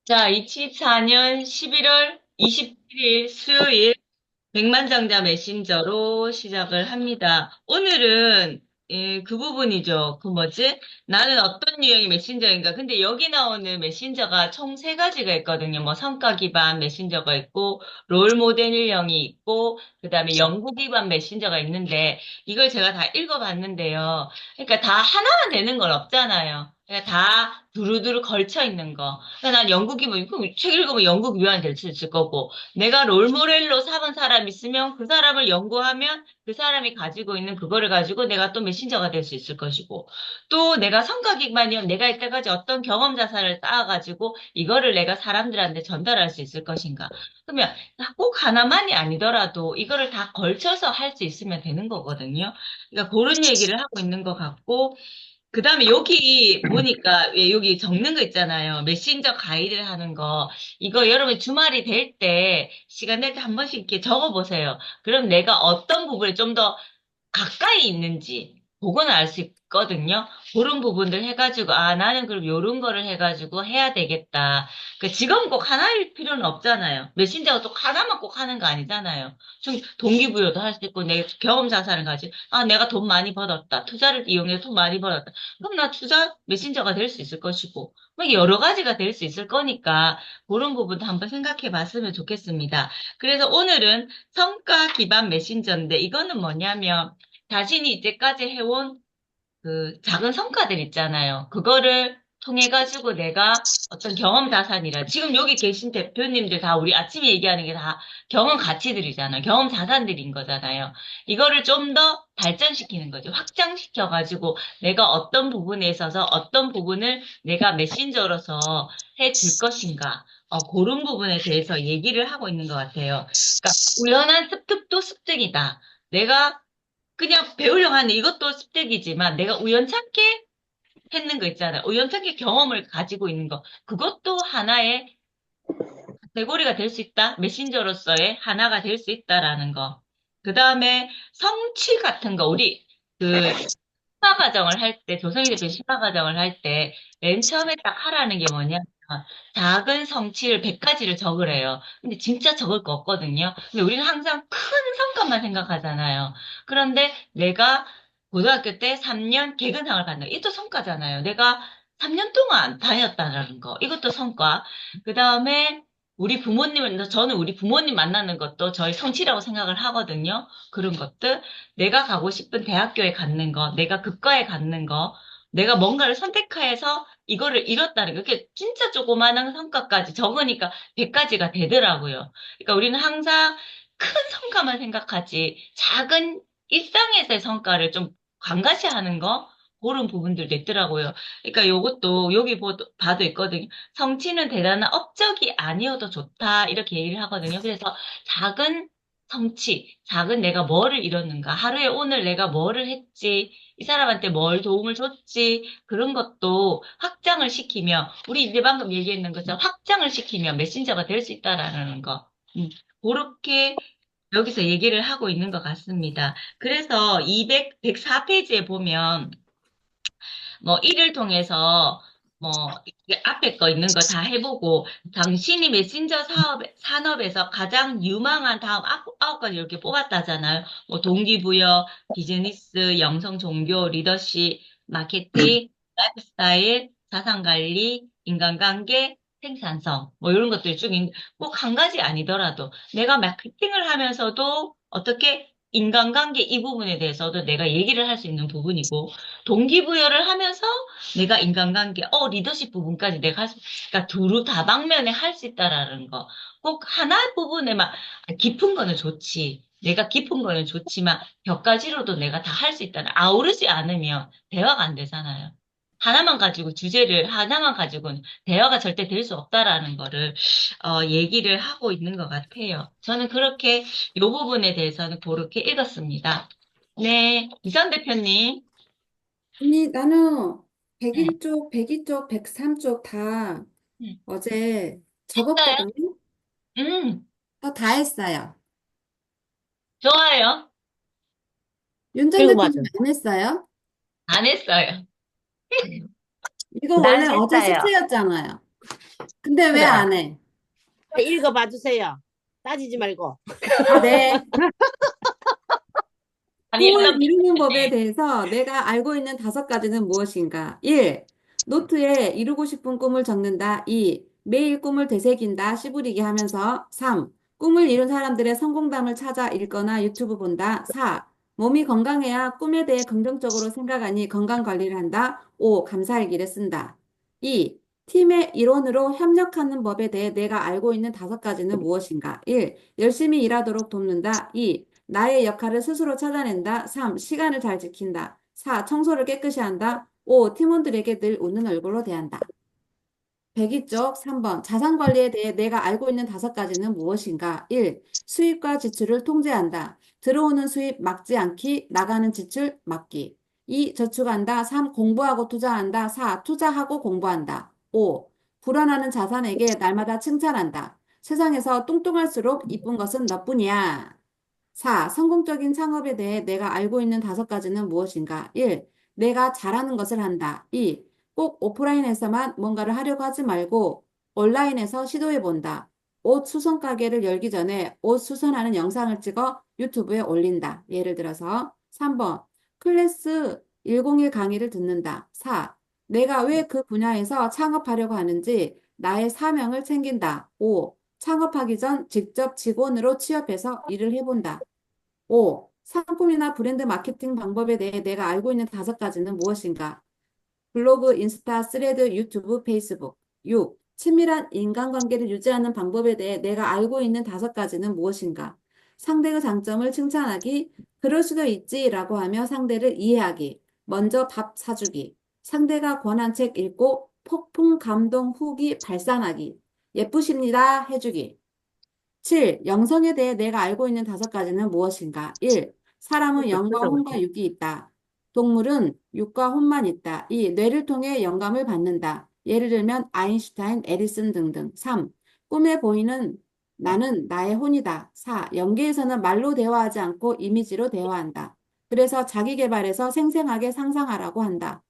자, 2024년 11월 27일 수요일 백만장자 메신저로 시작을 합니다. 오늘은 그 부분이죠. 그 뭐지? 나는 어떤 유형의 메신저인가? 근데 여기 나오는 메신저가 총 세 가지가 있거든요. 뭐 성과 기반 메신저가 있고 롤 모델형이 있고 그다음에 연구 기반 메신저가 있는데 이걸 제가 다 읽어봤는데요. 그러니까 다 하나만 되는 건 없잖아요. 그러니까 다 두루두루 걸쳐 있는 거. 그러니까 난 연구 기반, 책 읽으면 연구 기반이 될 수 있을 거고 내가 롤모델로 삼은 사람 있으면 그 사람을 연구하면 그 사람이 가지고 있는 그거를 가지고 내가 또 메신저가 될 수 있을 것이고 또 내가 성과기반이면 내가 이때까지 어떤 경험 자산을 쌓아가지고 이거를 내가 사람들한테 전달할 수 있을 것인가. 그러면 꼭 하나만이 아니더라도 이거를 다 걸쳐서 할 수 있으면 되는 거거든요. 그러니까 그런 얘기를 하고 있는 것 같고 그 다음에 여기 보니까 왜 여기 적는 거 있잖아요. 메신저 가이드를 하는 거. 이거 여러분 주말이 될 때 시간 낼 때 한 번씩 이렇게 적어보세요. 그럼 내가 어떤 부분에 좀 더 가까이 있는지 그거는 알 수 있거든요. 그런 부분들 해가지고 아 나는 그럼 요런 거를 해가지고 해야 되겠다. 그 지금 꼭 하나일 필요는 없잖아요. 메신저가 또 하나만 꼭 하는 거 아니잖아요. 좀 동기부여도 할 수 있고 내 경험 자산을 가지고 아 내가 돈 많이 벌었다. 투자를 이용해서 돈 많이 벌었다. 그럼 나 투자 메신저가 될 수 있을 것이고 뭐 여러 가지가 될 수 있을 거니까 그런 부분도 한번 생각해 봤으면 좋겠습니다. 그래서 오늘은 성과 기반 메신저인데 이거는 뭐냐면 자신이 이제까지 해온 그 작은 성과들 있잖아요. 그거를 통해 가지고 내가 어떤 경험 자산이라 지금 여기 계신 대표님들 다 우리 아침에 얘기하는 게 다 경험 가치들이잖아요. 경험 자산들인 거잖아요. 이거를 좀 더 발전시키는 거죠. 확장시켜 가지고 내가 어떤 부분에 있어서 어떤 부분을 내가 메신저로서 해 줄 것인가. 그런 부분에 대해서 얘기를 하고 있는 것 같아요. 그러니까 우연한 습득도 습득이다. 내가 그냥 배우려고 하는 이것도 습득이지만 내가 우연찮게 했는 거 있잖아요. 우연찮게 경험을 가지고 있는 거. 그것도 하나의 카테고리가 될 수 있다. 메신저로서의 하나가 될 수 있다라는 거. 그 다음에 성취 같은 거. 우리 그 심화 과정을 할 때, 조성이 대표 심화 과정을 할 때, 맨 처음에 딱 하라는 게 뭐냐면, 작은 성취를 100가지를 적으래요. 근데 진짜 적을 거 없거든요. 근데 우리는 항상 큰 성과만 생각하잖아요. 그런데 내가 고등학교 때 3년 개근상을 받는, 이것도 성과잖아요. 내가 3년 동안 다녔다는 거, 이것도 성과. 그 다음에 저는 우리 부모님 만나는 것도 저희 성취라고 생각을 하거든요. 그런 것들. 내가 가고 싶은 대학교에 갔는 거, 내가 그과에 갔는 거, 내가 뭔가를 선택해서 이거를 이뤘다는 거. 그게 진짜 조그마한 성과까지 적으니까 100가지가 되더라고요. 그러니까 우리는 항상 큰 성과만 생각하지, 작은 일상에서의 성과를 좀 관가시하는 거, 그런 부분들도 있더라고요. 그러니까 요것도 여기 봐도 있거든요. 성취는 대단한 업적이 아니어도 좋다. 이렇게 얘기를 하거든요. 그래서 작은 성취, 작은 내가 뭐를 이뤘는가, 하루에 오늘 내가 뭐를 했지, 이 사람한테 뭘 도움을 줬지, 그런 것도 확장을 시키며, 우리 이제 방금 얘기했는 것처럼 확장을 시키면 메신저가 될 수 있다라는 거. 그렇게 여기서 얘기를 하고 있는 것 같습니다. 그래서 104페이지에 보면, 뭐 일을 통해서 뭐 이게 앞에 거 있는 거 다 해보고 당신이 메신저 산업에서 가장 유망한 다음 아홉 가지 이렇게 뽑았다잖아요. 뭐 동기부여, 비즈니스, 영성, 종교, 리더십, 마케팅, 라이프 스타일, 자산관리, 인간관계, 생산성 뭐 이런 것들이 쭉 꼭 한 가지 아니더라도 내가 마케팅을 하면서도 어떻게 인간관계 이 부분에 대해서도 내가 얘기를 할 수 있는 부분이고 동기부여를 하면서 내가 인간관계, 리더십 부분까지 내가 그러니까 두루 다방면에 할 수 있다라는 거. 꼭 하나 부분에만, 깊은 거는 좋지. 내가 깊은 거는 좋지만, 몇 가지로도 내가 다 할 수 있다는, 아우르지 않으면 대화가 안 되잖아요. 하나만 가지고는 대화가 절대 될 수 없다라는 거를, 얘기를 하고 있는 것 같아요. 저는 그렇게, 요 부분에 대해서는 그렇게 읽었습니다. 네, 이선 대표님. 아니, 나는 네. 101쪽, 102쪽, 103쪽 다 어제 했어요? 적었거든요. 음, 다 했어요. 좋아요. 윤정 그리고 대표님 맞아. 안 했어요? 안 했어요. 이거 원래 난 어제 했어요. 숙제였잖아요. 근데 왜 그래. 안 해? 읽어봐 주세요. 따지지 말고. 아, 네. 아니, 꿈을 어떤 이루는 법에 표현인지. 대해서 내가 알고 있는 다섯 가지는 무엇인가? 1. 노트에 이루고 싶은 꿈을 적는다. 2. 매일 꿈을 되새긴다. 씨부리게 하면서. 3. 꿈을 이룬 사람들의 성공담을 찾아 읽거나 유튜브 본다. 4. 몸이 건강해야 꿈에 대해 긍정적으로 생각하니 건강 관리를 한다. 5. 감사일기를 쓴다. 2. 팀의 일원으로 협력하는 법에 대해 내가 알고 있는 다섯 가지는 무엇인가? 1. 열심히 일하도록 돕는다. 2. 나의 역할을 스스로 찾아낸다. 3. 시간을 잘 지킨다. 4. 청소를 깨끗이 한다. 5. 팀원들에게 늘 웃는 얼굴로 대한다. 백이 쪽 3번. 자산 관리에 대해 내가 알고 있는 다섯 가지는 무엇인가? 1. 수입과 지출을 통제한다. 들어오는 수입 막지 않기, 나가는 지출 막기. 2. 저축한다. 3. 공부하고 투자한다. 4. 투자하고 공부한다. 5. 불어나는 자산에게 날마다 칭찬한다. 세상에서 뚱뚱할수록 이쁜 것은 너뿐이야. 4. 성공적인 창업에 대해 내가 알고 있는 다섯 가지는 무엇인가? 1. 내가 잘하는 것을 한다. 2. 꼭 오프라인에서만 뭔가를 하려고 하지 말고 온라인에서 시도해 본다. 옷 수선 가게를 열기 전에 옷 수선하는 영상을 찍어 유튜브에 올린다. 예를 들어서 3번. 클래스 101 강의를 듣는다. 4. 내가 왜 그 분야에서 창업하려고 하는지 나의 사명을 챙긴다. 5. 창업하기 전 직접 직원으로 취업해서 일을 해본다. 5. 상품이나 브랜드 마케팅 방법에 대해 내가 알고 있는 다섯 가지는 무엇인가? 블로그, 인스타, 스레드, 유튜브, 페이스북. 6. 친밀한 인간관계를 유지하는 방법에 대해 내가 알고 있는 다섯 가지는 무엇인가? 상대의 장점을 칭찬하기, 그럴 수도 있지라고 하며 상대를 이해하기, 먼저 밥 사주기, 상대가 권한 책 읽고 폭풍 감동 후기 발산하기, 예쁘십니다 해주기. 7. 영성에 대해 내가 알고 있는 다섯 가지는 무엇인가? 1. 사람은 영과 혼과 육이 있다. 동물은 육과 혼만 있다. 2. 뇌를 통해 영감을 받는다. 예를 들면 아인슈타인, 에디슨 등등. 3. 꿈에 보이는 나는 나의 혼이다. 4. 연기에서는 말로 대화하지 않고 이미지로 대화한다. 그래서 자기계발에서 생생하게 상상하라고 한다.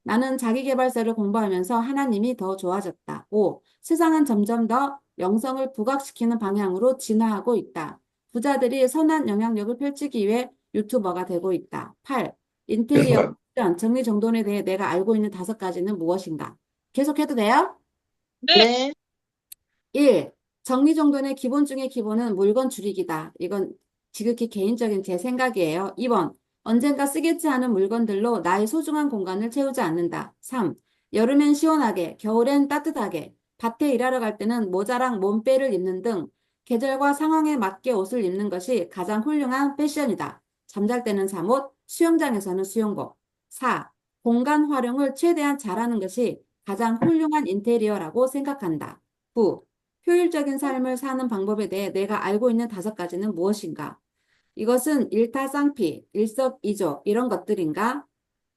나는 자기계발서를 공부하면서 하나님이 더 좋아졌다. 5. 세상은 점점 더 영성을 부각시키는 방향으로 진화하고 있다. 부자들이 선한 영향력을 펼치기 위해 유튜버가 되고 있다. 8. 인테리어, 쿠션, 정리정돈에 대해 내가 알고 있는 다섯 가지는 무엇인가? 계속해도 돼요? 네. 네. 1. 정리정돈의 기본 중의 기본은 물건 줄이기다. 이건 지극히 개인적인 제 생각이에요. 2번. 언젠가 쓰겠지 하는 물건들로 나의 소중한 공간을 채우지 않는다. 3. 여름엔 시원하게, 겨울엔 따뜻하게, 밭에 일하러 갈 때는 모자랑 몸빼를 입는 등 계절과 상황에 맞게 옷을 입는 것이 가장 훌륭한 패션이다. 잠잘 때는 잠옷, 수영장에서는 수영복. 4. 공간 활용을 최대한 잘하는 것이 가장 훌륭한 인테리어라고 생각한다. 9. 효율적인 삶을 사는 방법에 대해 내가 알고 있는 다섯 가지는 무엇인가? 이것은 일타쌍피, 일석이조 이런 것들인가?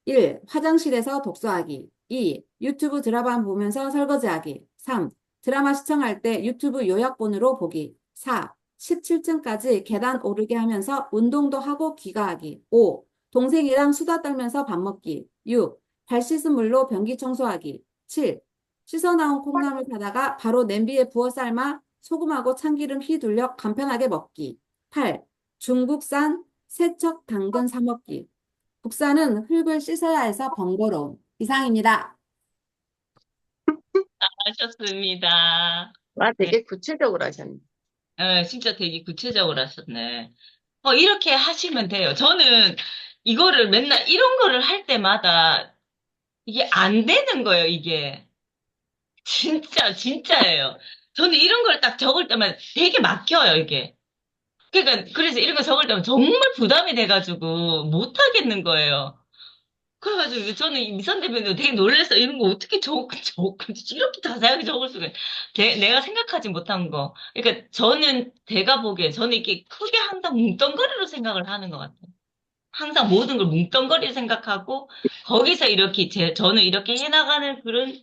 1. 화장실에서 독서하기. 2. 유튜브 드라마 보면서 설거지하기. 3. 드라마 시청할 때 유튜브 요약본으로 보기. 4. 17층까지 계단 오르게 하면서 운동도 하고 귀가하기. 5. 동생이랑 수다 떨면서 밥 먹기. 6. 발 씻은 물로 변기 청소하기. 7. 씻어 나온 콩나물 사다가 바로 냄비에 부어 삶아 소금하고 참기름 휘둘려 간편하게 먹기. 8. 중국산 세척 당근 사 먹기. 국산은 흙을 씻어야 해서 번거로움. 이상입니다. 하셨습니다. 와, 네. 되게 구체적으로 하셨네. 진짜 되게 구체적으로 하셨네. 이렇게 하시면 돼요. 저는 이거를 맨날 이런 거를 할 때마다 이게 안 되는 거예요, 이게. 진짜예요. 저는 이런 걸 딱 적을 때만 되게 막혀요, 이게. 그러니까, 그래서 이런 거 적을 때면 정말 부담이 돼가지고 못 하겠는 거예요. 그래가지고 저는 이 미선 대표님 되게 놀라서 이런 거 어떻게 이렇게 자세하게 적을 수가 내가 생각하지 못한 거. 그러니까 저는 제가 보기에 저는 이렇게 크게 항상 뭉뚱그리로 생각을 하는 것 같아요. 항상 모든 걸 뭉뚱그리로 생각하고 거기서 이렇게 저는 이렇게 해나가는 그런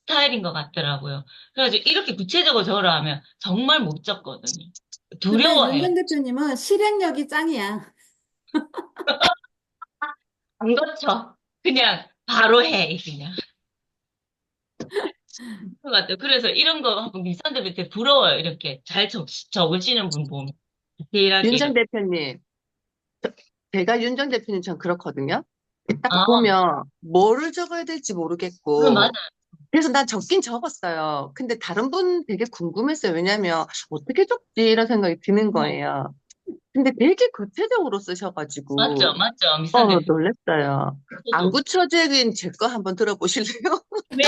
스타일인 것 같더라고요. 그래가지고 이렇게 구체적으로 적으라 하면 정말 못 적거든요. 근데 두려워해요. 윤정 대표님은 실행력이 짱이야. 안 거쳐. 그냥 바로 해, 그냥. 것 같아요. 그래서 이런 거 하고 미선대한테 부러워요. 이렇게 잘 적으시는 분 보면. 디테일하게. 윤정 대표님, 제가 윤정 대표님 전 그렇거든요. 딱 아, 보면 뭐를 적어야 될지 그럼 맞아요. 모르겠고, 그래서 난 적긴 적었어요. 근데 다른 분 되게 궁금했어요. 왜냐면 어떻게 적지? 이런 생각이 드는 거예요. 근데 되게 구체적으로 맞죠, 쓰셔가지고, 맞죠. 미선대표. 놀랬어요. 안 저도. 구체적인 제 거 한번 들어보실래요? 네,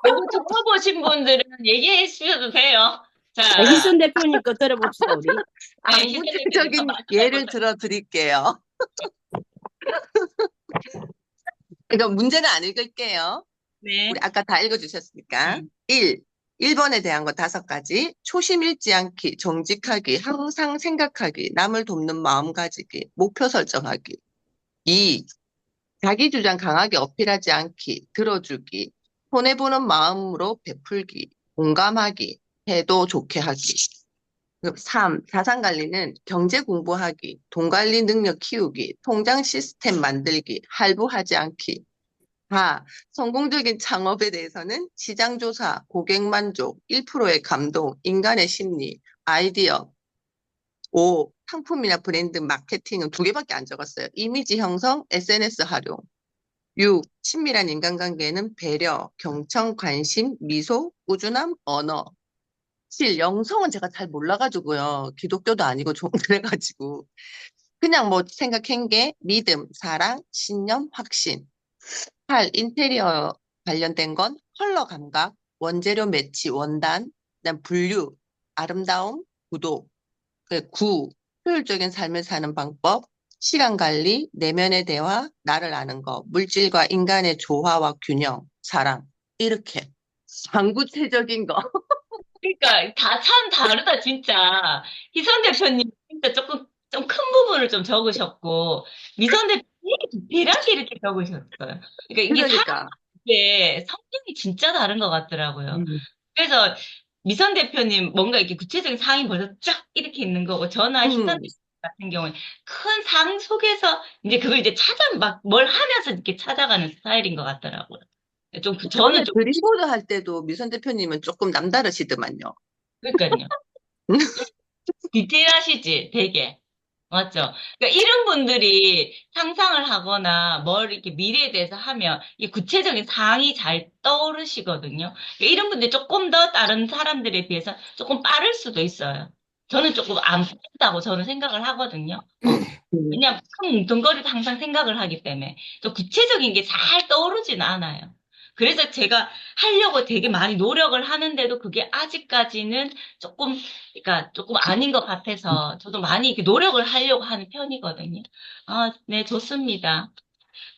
이거 적어보신 분들은 얘기해 주셔도 돼요. 자, 희순 대표님 거 들어봅시다, 우리. 네, 안 희선대표님 거 구체적인 말씀해 예를 보세요. 들어 드릴게요. 그러니까 문제는 안 읽을게요. 우리 네. 아까 다 읽어주셨으니까. 음. 1번에 대한 거 5가지. 초심 잃지 않기, 정직하기, 항상 생각하기, 남을 돕는 마음 가지기, 목표 설정하기. 2. 자기 주장 강하게 어필하지 않기, 들어주기, 손해보는 마음으로 베풀기, 공감하기, 태도 좋게 하기. 3. 자산 관리는 경제 공부하기, 돈 관리 능력 키우기, 통장 시스템 만들기, 할부하지 않기. 4. 성공적인 창업에 대해서는 시장 조사, 고객 만족, 1%의 감동, 인간의 심리, 아이디어. 5. 상품이나 브랜드 마케팅은 2개밖에 안 적었어요. 이미지 형성, SNS 활용. 6. 친밀한 인간관계는 배려, 경청, 관심, 미소, 꾸준함, 언어. 7. 영성은 제가 잘 몰라가지고요. 기독교도 아니고 좀 그래가지고. 그냥 뭐 생각한 게 믿음, 사랑, 신념, 확신. 8. 인테리어 관련된 건 컬러 감각, 원재료 매치, 원단, 그다음 분류, 아름다움, 구도. 9. 효율적인 삶을 사는 방법, 시간 관리, 내면의 대화, 나를 아는 거, 물질과 인간의 조화와 균형, 사랑. 이렇게. 반구체적인 거. 그러니까 다 참 다르다, 진짜. 희선 대표님 진짜 조금 좀 큰 부분을 좀 적으셨고, 미선 대표님 디테일하게 이렇게 적으셨어요. 그러니까 이게 그러니까. 사람의 성격이 진짜 다른 것 같더라고요. 음. 그래서 미선 대표님 뭔가 이렇게 구체적인 상황이 벌써 쫙 이렇게 있는 거고, 저나 희선 음. 대표님 같은 경우에 큰 상 속에서 이제 그걸 이제 막 뭘 하면서 이렇게 찾아가는 스타일인 것 같더라고요. 전에 저는 좀, 드림보드 할 때도 미선 대표님은 조금 남다르시더만요. 그러니까요. 디테일하시지, 되게. 맞죠? 그러니까 이런 분들이 상상을 하거나 뭘 이렇게 미래에 대해서 하면 이 구체적인 사항이 잘 떠오르시거든요. 그러니까 이런 분들이 조금 더 다른 사람들에 비해서 조금 빠를 수도 있어요. 저는 조금 안 빠르다고 저는 생각을 하거든요. 음. 왜냐면 큰 뭉뚱거리도 항상 생각을 하기 때문에 또 구체적인 게 잘 떠오르지는 않아요. 그래서 제가 하려고 되게 많이 노력을 하는데도 그게 아직까지는 조금, 그러니까 조금 아닌 것 같아서 저도 많이 이렇게 노력을 하려고 하는 편이거든요. 아, 네, 좋습니다.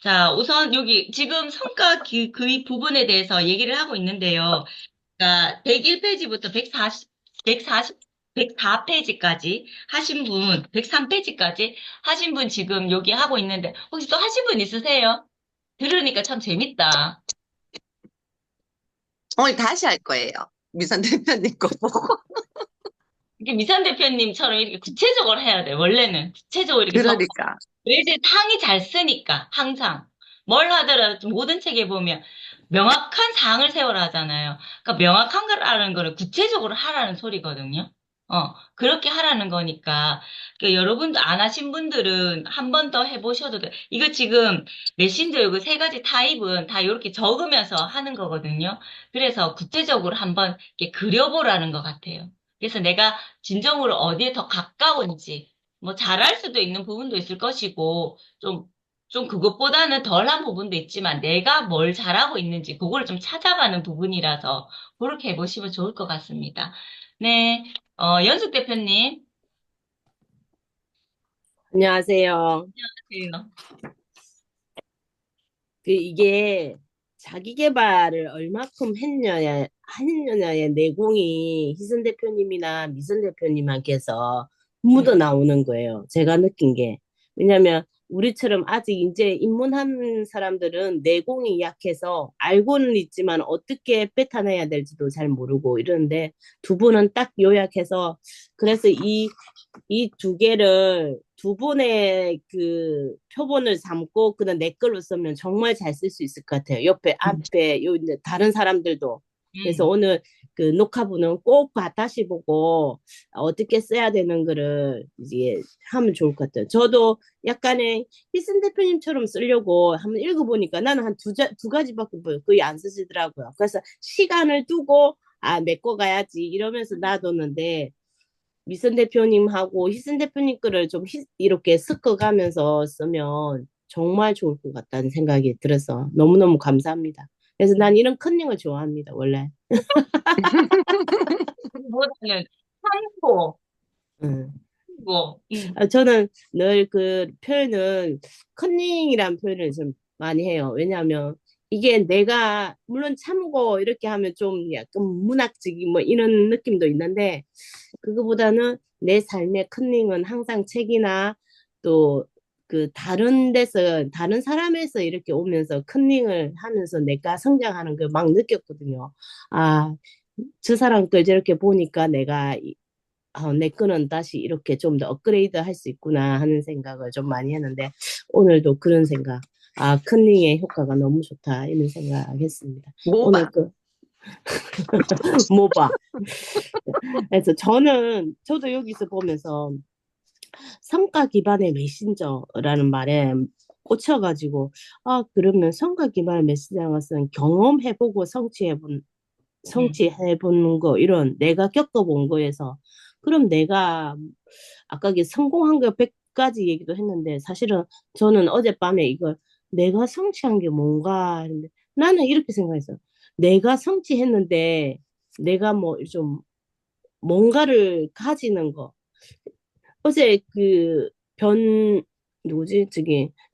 자, 우선 여기 지금 성과 그 부분에 대해서 얘기를 하고 있는데요. 그러니까 101페이지부터 104페이지까지 하신 분, 103페이지까지 하신 분 지금 여기 하고 있는데, 혹시 또 하신 분 있으세요? 들으니까 참 재밌다. 오늘 다시 할 거예요. 미선 대표님 거 보고. 이게 미산 대표님처럼 이렇게 구체적으로 해야 돼, 원래는. 구체적으로 이렇게 써. 그러니까. 이제 상이 잘 쓰니까, 항상. 뭘 하더라도 모든 책에 보면 명확한 사항을 세우라 하잖아요. 그러니까 명확한 거라는 거를 구체적으로 하라는 소리거든요. 그렇게 하라는 거니까. 그러니까 여러분도 안 하신 분들은 한 번 더 해보셔도 돼. 이거 지금 메신저 이거 3가지 타입은 다 이렇게 적으면서 하는 거거든요. 그래서 구체적으로 한번 이렇게 그려보라는 것 같아요. 그래서 내가 진정으로 어디에 더 가까운지, 뭐 잘할 수도 있는 부분도 있을 것이고, 좀 그것보다는 덜한 부분도 있지만 내가 뭘 잘하고 있는지 그거를 좀 찾아가는 부분이라서 그렇게 해보시면 좋을 것 같습니다. 네, 연숙 대표님. 안녕하세요. 안녕하세요. 이게 자기 개발을 얼마큼 했느냐의 내공이 희선 대표님이나 미선 대표님께서 묻어 나오는 거예요. 제가 느낀 게. 왜냐면 우리처럼 아직 이제 입문한 사람들은 내공이 약해서 알고는 있지만 어떻게 뱉어내야 될지도 잘 모르고 이러는데 두 분은 딱 요약해서 그래서 이 2개를 2분의 그 표본을 삼고 그다음 내 걸로 쓰면 정말 잘 쓸 수 있을 것 같아요. 옆에 앞에 요 이제 다른 사람들도 그래서 음, 오늘 그 녹화부는 꼭 다시 보고 어떻게 써야 되는 거를 이제 하면 좋을 것 같아요. 저도 약간의 희순 대표님처럼 쓰려고 한번 읽어보니까 나는 한 두 가지밖에 거의 안 쓰시더라고요. 그래서 시간을 두고 메꿔 가야지 이러면서 놔뒀는데 미선 대표님하고 희순 대표님 거를 좀 이렇게 섞어가면서 쓰면 정말 좋을 것 같다는 생각이 들어서 너무너무 감사합니다. 그래서 난 이런 컨닝을 좋아합니다, 원래. 그보다는 참고, 음. 고, 저는 늘 그 표현을 컨닝이란 표현을 좀 많이 해요. 왜냐하면 이게 내가 물론 참고 이렇게 하면 좀 약간 문학적인 뭐 이런 느낌도 있는데 그거보다는 내 삶의 컨닝은 항상 책이나 또 그 다른 데서 다른 사람에서 이렇게 오면서 컨닝을 하면서 내가 성장하는 걸 막 느꼈거든요. 아, 저 사람 걸 저렇게 보니까 내가 내 거는 다시 이렇게 좀 더 업그레이드 할 수 있구나 하는 생각을 좀 많이 했는데 오늘도 그런 생각, 컨닝의 효과가 너무 좋다 이런 생각했습니다. 오늘 모바. 모바. 그래서 저도 여기서 보면서 성과 기반의 메신저라는 말에 꽂혀가지고 그러면 성과 기반의 메신저는 경험해보고 성취해본 거 이런 내가 겪어본 거에서 그럼 내가 아까 성공한 거 100가지 얘기도 했는데 사실은 저는 어젯밤에 이걸 내가 성취한 게 뭔가 했는데 나는 이렇게 생각했어. 내가 성취했는데 내가 뭐 좀 뭔가를 가지는 거. 어제 누구지?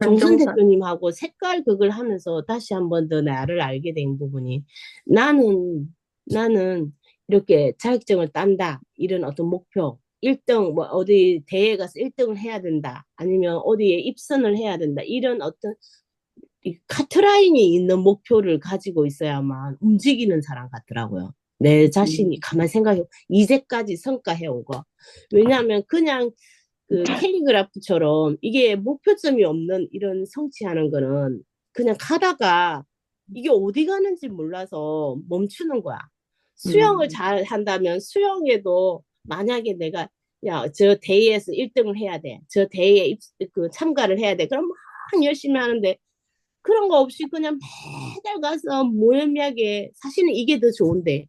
정순 변종사. 대표님하고 색깔 극을 하면서 다시 한 번 더 나를 알게 된 부분이 나는 이렇게 자격증을 딴다. 이런 어떤 목표. 1등, 뭐 어디 대회 가서 1등을 해야 된다. 아니면 어디에 입선을 해야 된다. 이런 어떤 이 카트라인이 있는 목표를 가지고 있어야만 움직이는 사람 같더라고요. 내 자신이 가만히 생각해, 이제까지 성과해온 거. 왜냐하면 그냥 캘리그라프처럼 이게 목표점이 없는 이런 성취하는 거는 그냥 가다가 이게 어디 가는지 몰라서 멈추는 거야. 수영을 음. 잘 한다면 수영에도 만약에 내가 야, 저 대회에서 1등을 해야 돼. 저 대회에 참가를 해야 돼. 그럼 막 열심히 하는데 그런 거 없이 그냥 매달 가서 무의미하게 사실은 이게 더 좋은데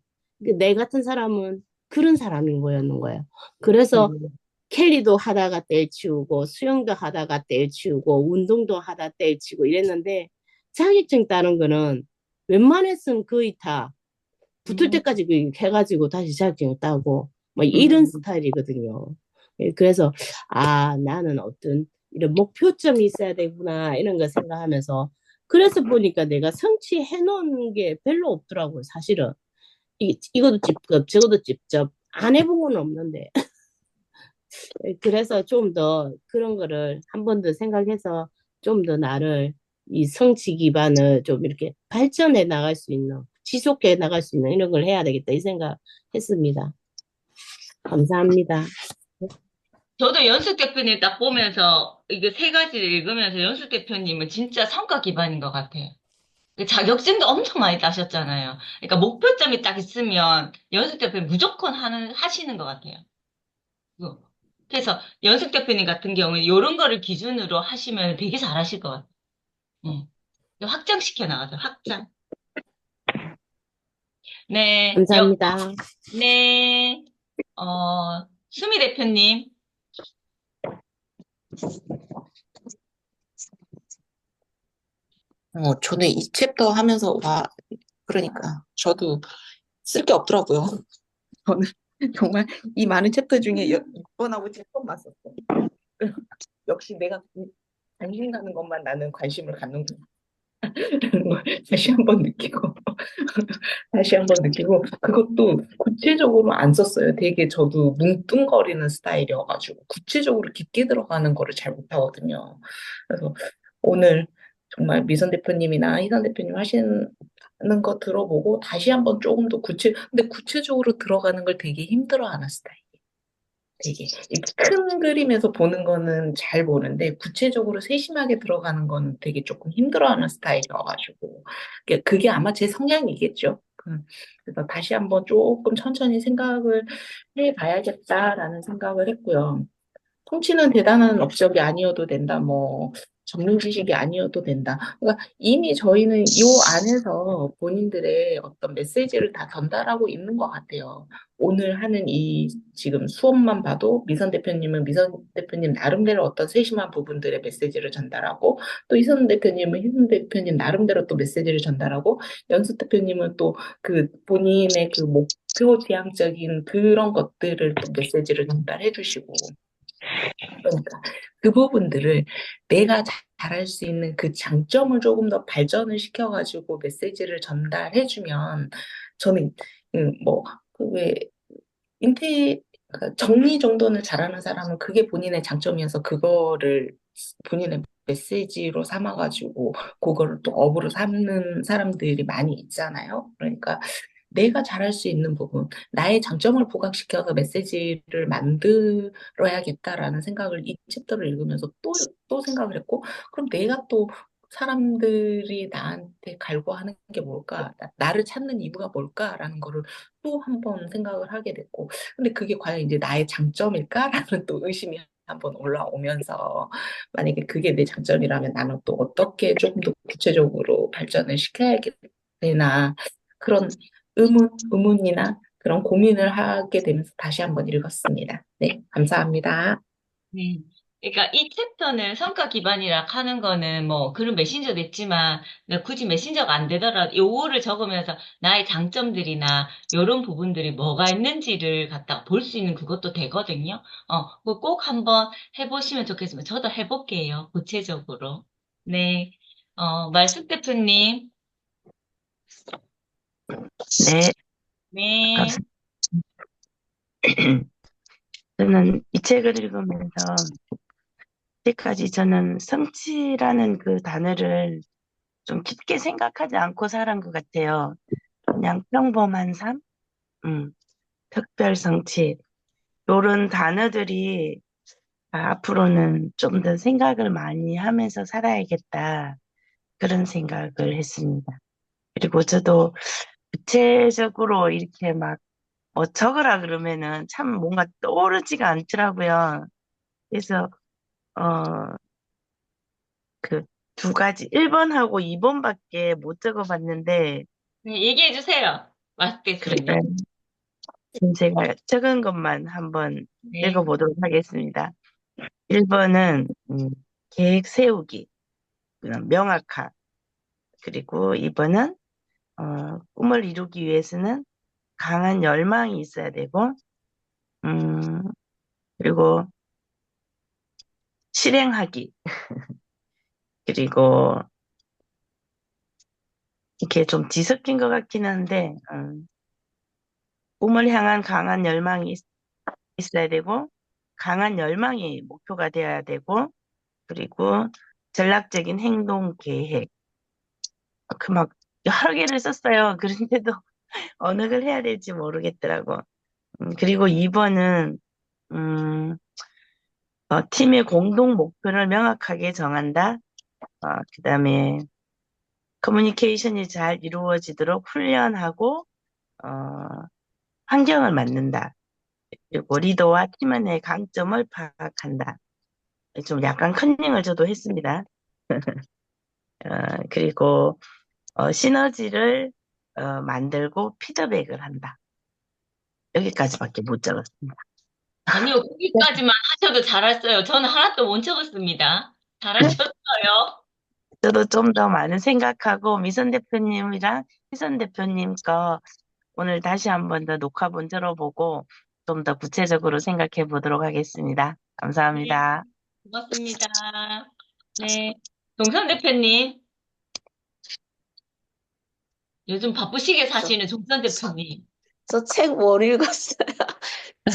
내 같은 사람은 그런 사람인 거였는 거예요. 그래서 음. 캘리도 하다가 때려치우고 수영도 하다가 때려치우고 운동도 하다 때려치우고 이랬는데 자격증 따는 거는 웬만했으면 거의 다 붙을 음, 때까지 해가지고 다시 자격증 따고 뭐 이런 음. 스타일이거든요. 그래서 나는 어떤 이런 목표점이 있어야 되구나 이런 거 생각하면서 그래서 보니까 내가 성취해 놓은 게 별로 없더라고요. 사실은 이것도 직접 저것도 직접 안 해본 건 없는데 그래서 좀 더 그런 거를 한 번 더 생각해서 좀 더 나를 이 성취 기반을 좀 이렇게 발전해 나갈 수 있는, 지속해 나갈 수 있는 이런 걸 해야 되겠다 이 생각했습니다. 감사합니다. 저도 연수 대표님 딱 보면서 이게 세 가지를 읽으면서 연수 대표님은 진짜 성과 기반인 것 같아요. 그 자격증도 엄청 많이 따셨잖아요. 그러니까 목표점이 딱 있으면 연수 대표님 무조건 하시는 것 같아요. 그- 그래서 연수 대표님 같은 경우는 이런 거를 기준으로 하시면 되게 잘하실 것 같아요. 응. 확장시켜 나가죠, 확장. 네, 감사합니다. 네, 수미 대표님. 저는 이 챕터 하면서, 그러니까, 저도 쓸 게 없더라고요. 저는 정말 이 많은 챕터 중에 6번하고 7번 봤었어. 역시 내가 관심 가는 것만 나는 관심을 갖는구나. 라는 걸 다시 한번 느끼고, 다시 한번 느끼고, 그것도 구체적으로 안 썼어요. 되게 저도 뭉뚱거리는 스타일이어가지고, 구체적으로 깊게 들어가는 거를 잘 못하거든요. 그래서 오늘 정말 미선 대표님이나 희선 대표님 하시는 거 들어보고 다시 한번 조금 더 근데 구체적으로 들어가는 걸 되게 힘들어하는 스타일. 되게 이큰 그림에서 보는 거는 잘 보는데 구체적으로 세심하게 들어가는 건 되게 조금 힘들어하는 스타일이어가지고 그게 아마 제 성향이겠죠. 그래서 다시 한번 조금 천천히 생각을 해봐야겠다라는 생각을 했고요. 통치는 대단한 업적이 아니어도 된다, 뭐, 전문 지식이 아니어도 된다. 그러니까 이미 저희는 이 안에서 본인들의 어떤 메시지를 다 전달하고 있는 것 같아요. 오늘 하는 이 지금 수업만 봐도 미선 대표님은 미선 대표님 나름대로 어떤 세심한 부분들의 메시지를 전달하고, 또 이선 대표님은 희선 대표님 나름대로 또 메시지를 전달하고, 연수 대표님은 또 그 본인의 그 목표 지향적인 그런 것들을 또 메시지를 전달해 주시고, 그러니까 그 부분들을 내가 잘할 수 있는 그 장점을 조금 더 발전을 시켜가지고 메시지를 전달해주면 저는 뭐그왜 정리정돈을 잘하는 사람은 그게 본인의 장점이어서 그거를 본인의 메시지로 삼아가지고 그거를 또 업으로 삼는 사람들이 많이 있잖아요. 그러니까 내가 잘할 수 있는 부분, 나의 장점을 부각시켜서 메시지를 만들어야겠다라는 생각을 이 챕터를 읽으면서 또 생각을 했고, 그럼 내가 또 사람들이 나한테 갈구하는 게 뭘까? 나를 찾는 이유가 뭘까라는 거를 또 한 번 생각을 하게 됐고, 근데 그게 과연 이제 나의 장점일까라는 또 의심이 한번 올라오면서, 만약에 그게 내 장점이라면 나는 또 어떻게 조금 더 구체적으로 발전을 시켜야겠나, 그런 의문이나 그런 고민을 하게 되면서 다시 한번 읽었습니다. 네, 감사합니다. 네. 그러니까 이 챕터는 성과 기반이라 하는 거는 뭐 그런 메신저도 있지만 굳이 메신저가 안 되더라도 요거를 적으면서 나의 장점들이나 이런 부분들이 뭐가 있는지를 갖다 볼 수 있는 그것도 되거든요. 그거 꼭 한번 해보시면 좋겠습니다. 저도 해볼게요. 구체적으로. 네. 말숙 대표님. 네, 네. 감사합니다. 저는 이 책을 읽으면서 이때까지 저는 성취라는 그 단어를 좀 깊게 생각하지 않고 살은 것 같아요. 그냥 평범한 삶, 특별 성취, 이런 단어들이 앞으로는 좀 더 생각을 많이 하면서 살아야겠다. 그런 생각을 했습니다. 그리고 저도 구체적으로 이렇게 막 적으라 그러면은 참 뭔가 떠오르지가 않더라고요. 그래서 어, 그 두 가지, 1번하고 2번밖에 못 적어봤는데, 네, 얘기해 주세요. 말숙 대표님. 그러면 지금 제가 적은 것만 한번 네. 읽어보도록 하겠습니다. 1번은, 계획 세우기, 그냥 명확화. 그리고 2번은, 꿈을 이루기 위해서는 강한 열망이 있어야 되고, 음, 그리고 실행하기. 그리고 이렇게 좀 뒤섞인 것 같긴 한데, 꿈을 향한 강한 열망이 있어야 되고, 강한 열망이 목표가 되어야 되고, 그리고 전략적인 행동 계획. 그 막 여러 개를 썼어요. 그런데도 어느 걸 해야 될지 모르겠더라고. 그리고 2번은, 팀의 공동 목표를 명확하게 정한다. 그 다음에 커뮤니케이션이 잘 이루어지도록 훈련하고, 어, 환경을 만든다. 그리고 리더와 팀원의 강점을 파악한다. 좀 약간 컨닝을 저도 했습니다. 그리고 시너지를 만들고 피드백을 한다. 여기까지밖에 못 적었습니다. 아니요, 거기까지만 하셔도 잘했어요. 저는 하나도 못 적었습니다. 잘하셨어요. 저도 좀 더 많은 생각하고 미선 대표님이랑 희선 대표님 거 오늘 다시 한번 더 녹화본 들어보고 좀 더 구체적으로 생각해 보도록 하겠습니다. 네, 감사합니다. 고맙습니다. 네. 동선 대표님, 요즘 바쁘시게 사시는 종선 대표님. 저 책 못 읽었어요.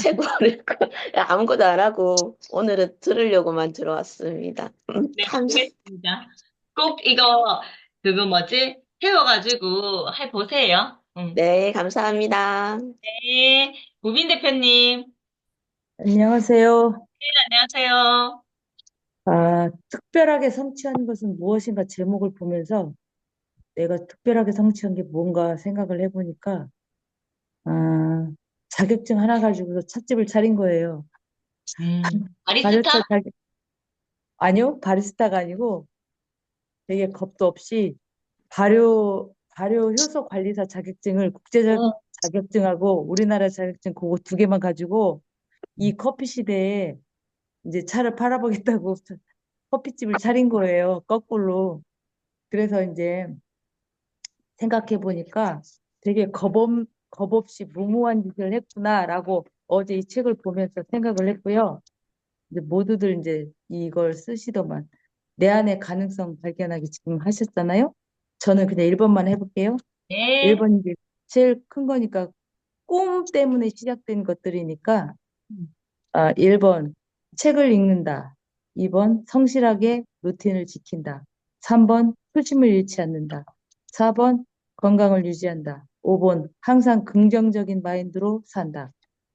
책 못 읽고 아무것도 안 하고 오늘은 들으려고만 들어왔습니다. 네, 알겠습니다. 꼭 이거, 그거 뭐지? 세워가지고 해보세요. 응. 네, 감사합니다. 네. 우빈 대표님, 안녕하세요. 안녕하세요. 특별하게 성취한 것은 무엇인가 제목을 보면서 내가 특별하게 성취한 게 뭔가 생각을 해보니까, 아, 자격증 하나 가지고서 찻집을 차린 거예요. 바리스타 바리스타? 아니요, 바리스타가 아니고 되게 겁도 없이 발효 효소 관리사 자격증을 국제적 어. 자격증하고 우리나라 자격증 그거 두 개만 가지고 이 커피 시대에 이제 차를 팔아보겠다고 커피집을 차린 거예요. 거꾸로. 그래서 이제 생각해 보니까 되게 겁 없이 무모한 짓을 했구나라고 어제 이 책을 보면서 생각을 했고요. 이제 모두들 이제 이걸 쓰시더만 내 안의 가능성 발견하기 지금 하셨잖아요. 저는 그냥 1번만 해볼게요. 네. 1번이 제일 큰 거니까 꿈 때문에 시작된 것들이니까 1번 책을 읽는다. 2번 성실하게 루틴을 지킨다. 3번 초심을 잃지 않는다. 4번 건강을 유지한다. 5번 항상 긍정적인 마인드로 산다.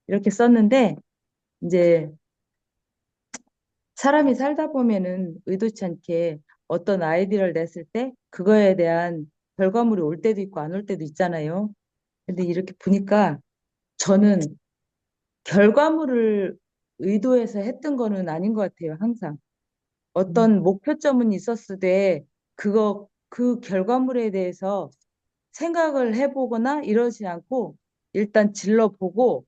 이렇게 썼는데 이제 사람이 살다 보면은 의도치 않게 어떤 아이디어를 냈을 때 그거에 대한 결과물이 올 때도 있고 안 올 때도 있잖아요. 근데 이렇게 보니까 저는 결과물을 의도해서 했던 거는 아닌 것 같아요, 항상. 어떤 목표점은 있었을 때 그 결과물에 대해서 생각을 해보거나 이러지 않고 일단 질러보고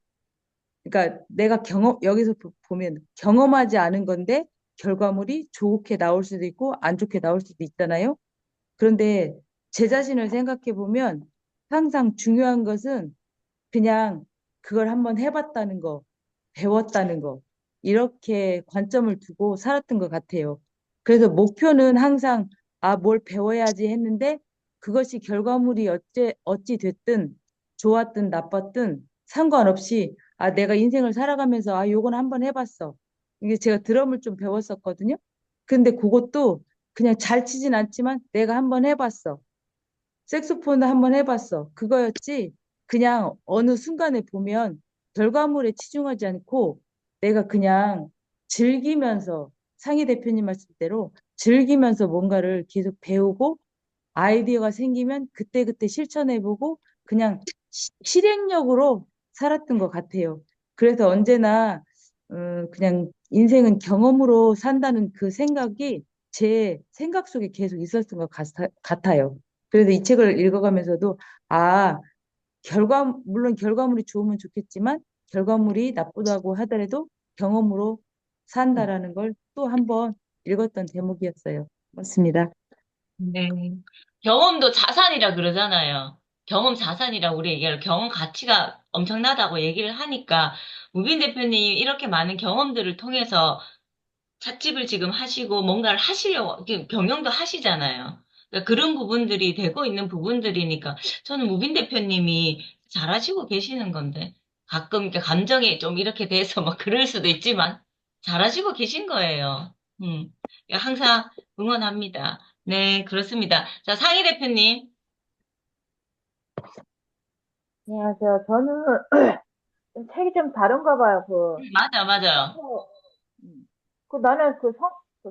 그러니까 내가 여기서 보면 경험하지 않은 건데 결과물이 좋게 나올 수도 있고 안 좋게 나올 수도 있잖아요. 그런데 제 자신을 생각해 보면 항상 중요한 것은 그냥 그걸 한번 해봤다는 거, 배웠다는 거, 이렇게 관점을 두고 살았던 것 같아요. 그래서 목표는 항상, 뭘 배워야지 했는데, 그것이 결과물이 어찌 됐든, 좋았든 나빴든, 상관없이, 내가 인생을 살아가면서, 요건 한번 해봤어. 이게 제가 드럼을 좀 배웠었거든요. 근데 그것도 그냥 잘 치진 않지만, 내가 한번 해봤어. 색소폰을 한번 해봤어. 그거였지. 그냥 어느 순간에 보면 결과물에 치중하지 않고 내가 그냥 즐기면서 상희 대표님 말씀대로 즐기면서 뭔가를 계속 배우고 아이디어가 생기면 그때그때 실천해보고 그냥 실행력으로 살았던 것 같아요. 그래서 언제나 그냥 인생은 경험으로 산다는 그 생각이 제 생각 속에 계속 있었던 것 같아요. 그래서 이 책을 읽어가면서도 아, 물론 결과물이 좋으면 좋겠지만 결과물이 나쁘다고 하더라도 경험으로 산다라는 걸 또 한번 읽었던 대목이었어요. 맞습니다. 네. 경험도 자산이라 그러잖아요. 경험 자산이라고 우리 얘기해요. 경험 가치가 엄청나다고 얘기를 하니까 무빈 대표님 이렇게 많은 경험들을 통해서 찻집을 지금 하시고 뭔가를 하시려고 이렇게 경영도 하시잖아요. 그러니까 그런 부분들이 되고 있는 부분들이니까 저는 무빈 대표님이 잘하시고 계시는 건데 가끔 이렇게 감정이 좀 이렇게 돼서 막 그럴 수도 있지만 잘하시고 계신 거예요. 그러니까 항상 응원합니다. 네, 그렇습니다. 자, 상희 대표님. 안녕하세요. 저는 책이 좀 다른가 봐요. 맞아, 맞아요. 음. 나는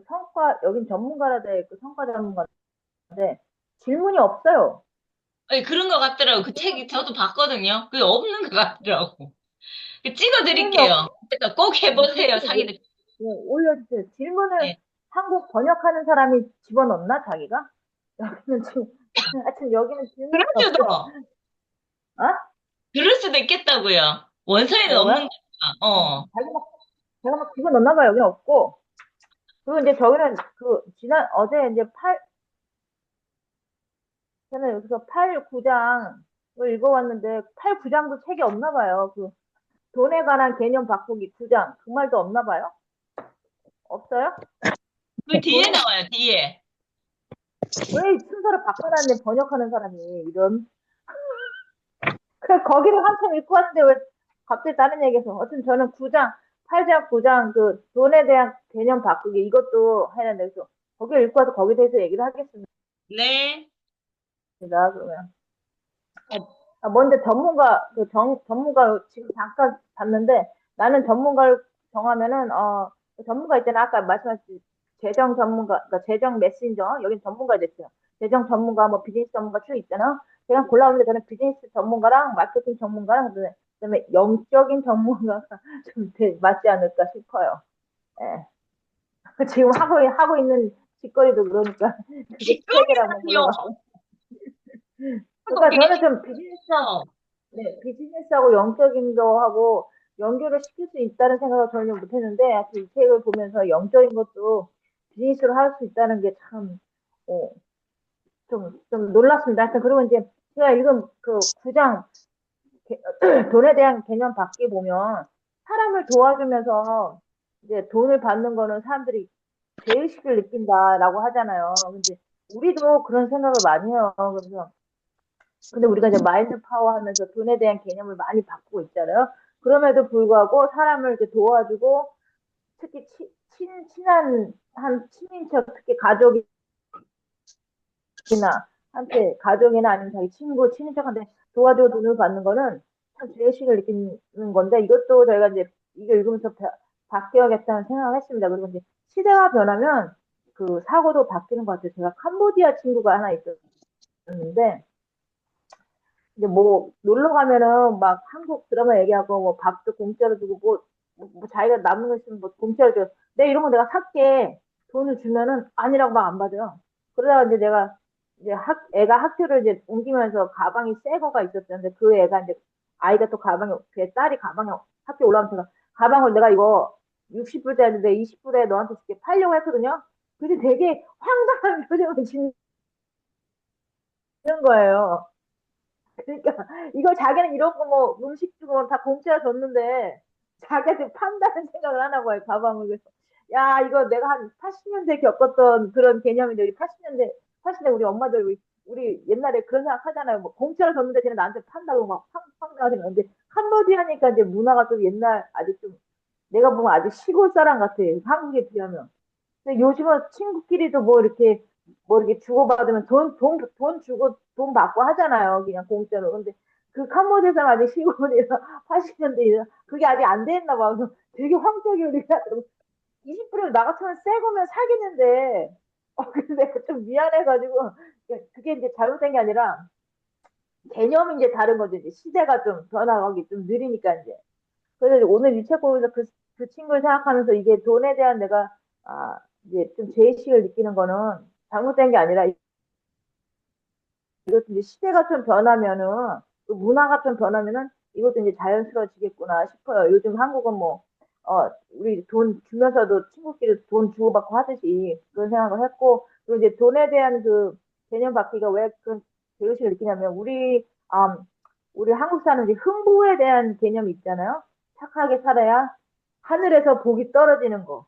성과, 여긴 전문가라 돼 있고 성과 전문가인데 질문이 없어요. 아니, 그런 것 같더라고. 그 책이 저도 봤거든요. 그게 없는 것 같더라고. 찍어 질문이 드릴게요. 그래서 꼭 해보세요, 상희 대표님. 올려주세요. 질문을 네. 한국 번역하는 사람이 집어넣나, 자기가? 여기는 지금, 하여튼 여기는 질문이 그럴 수도, 없어요. 어? 그럴 수도 있겠다고요. 원서에는 없는 그런가요? 거니까. 어. 자기가 막 집어넣나 봐요. 여기는 없고. 그리고 이제 저기는 어제 이제 저는 여기서 8, 9장을 읽어왔는데, 8, 9장도 책이 없나 봐요. 돈에 관한 개념 바꾸기 9장. 그 말도 없나 봐요? 없어요? 그 뒤에 나와요, 뒤에. 왜 이 순서를 바꿔놨네, 번역하는 사람이. 이런. 거기를 한참 읽고 왔는데 왜 갑자기 다른 얘기해서. 어쨌든 저는 9장, 8장, 9장 돈에 대한 개념 바꾸기 이것도 해야 된다. 그래서 거기를 읽고 와서 거기에 대해서 얘기를 하겠습니다. 네. 그러면. 먼저 전문가 지금 잠깐 봤는데 나는 전문가를 정하면은, 전문가 있잖아. 아까 말씀하신 재정 전문가, 그러니까 재정 메신저, 여긴 전문가 됐어요. 재정 전문가, 뭐 비즈니스 전문가 쭉 있잖아. 제가 골라오는데 저는 비즈니스 전문가랑 마케팅 전문가랑 그다음에 영적인 전문가가 좀 맞지 않을까 싶어요. 예. 지금 하고 있는 짓거리도 그러니까 그게 세 개라고 직거래라니요. 골라봤어요. 그러니까 저는 좀 비즈니스하고 영적인 거하고 연결을 시킬 수 있다는 생각을 전혀 못했는데, 하여튼 이 책을 보면서 영적인 것도 비즈니스로 할 수 있다는 게 참, 어, 좀 놀랐습니다. 하여튼, 그리고 이제 제가 읽은 그 9장, 돈에 대한 개념 밖에 보면, 사람을 도와주면서 이제 돈을 받는 거는 사람들이 죄의식을 느낀다라고 하잖아요. 근데 우리도 그런 생각을 많이 해요. 그래서 근데 우리가 이제 마인드 파워 하면서 돈에 대한 개념을 많이 바꾸고 있잖아요. 그럼에도 불구하고 사람을 이렇게 도와주고 특히 친한 한 친인척, 특히 가족이나 가족이나 아니면 자기 친구, 친인척한테 도와주고 돈을 받는 거는 참 죄의식을 느끼는 건데, 이것도 저희가 이제 이거 읽으면서 바뀌어야겠다는 생각을 했습니다. 그리고 이제 시대가 변하면 그 사고도 바뀌는 것 같아요. 제가 캄보디아 친구가 하나 있었는데, 이제 뭐 놀러 가면은 막 한국 드라마 얘기하고 뭐 밥도 공짜로 주고 뭐 자기가 남는 거 있으면 뭐 공짜로 줘. 내 이런 거 내가 살게. 돈을 주면은 아니라고 막 안 받아요. 그러다가 이제 내가 이제 애가 학교를 이제 옮기면서 가방이 새 거가 있었는데, 그 애가 이제 아이가 또 가방에 제 딸이 가방에 학교 올라오면서 가방을 내가 이거 60불짜리인데 20불에 너한테 줄게 팔려고 했거든요. 근데 되게 황당한 표정을 짓는 거예요. 그러니까 이거 자기는 이런 거 뭐 음식 주고 다 공짜로 줬는데 자기한테 판다는 생각을 하나 봐요, 가방을. 그래서 야, 이거 내가 한 80년대 겪었던 그런 개념인데, 우리 80년대 우리 엄마들 우리 옛날에 그런 생각 하잖아요. 뭐 공짜로 줬는데 쟤는 나한테 판다고 막 황당하게. 근데 캄보디아니까 이제 문화가 좀 옛날, 아직 좀 내가 보면 아직 시골 사람 같아, 한국에 비하면. 근데 요즘은 친구끼리도 뭐 이렇게 주고받으면 돈 주고 돈 받고 하잖아요. 그냥 공짜로. 근데 그 캄보디아에서 아직 시골이라 80년대이라 그게 아직 안 됐나 봐. 그래서 되게 황적이 우리가 20불을 나 같으면 새 거면 사겠는데, 근데 내가 좀 미안해가지고, 그게 이제 잘못된 게 아니라 개념이 이제 다른 거죠. 이제 시대가 좀 변화하기 좀 느리니까 이제. 그래서 오늘 이 책 보면서 그 친구를 생각하면서 이게 돈에 대한 내가, 이제 좀 죄의식을 느끼는 거는 잘못된 게 아니라, 이것도 이제 시대가 좀 변하면은, 또 문화가 좀 변하면은 이것도 이제 자연스러워지겠구나 싶어요. 요즘 한국은 뭐, 우리 돈 주면서도 친구끼리 돈 주고받고 하듯이 그런 생각을 했고, 그리고 이제 돈에 대한 그 개념 바뀌기가 왜 그런 죄의식을 느끼냐면, 우리 한국 사람은 이제 흥부에 대한 개념이 있잖아요. 착하게 살아야 하늘에서 복이 떨어지는 거.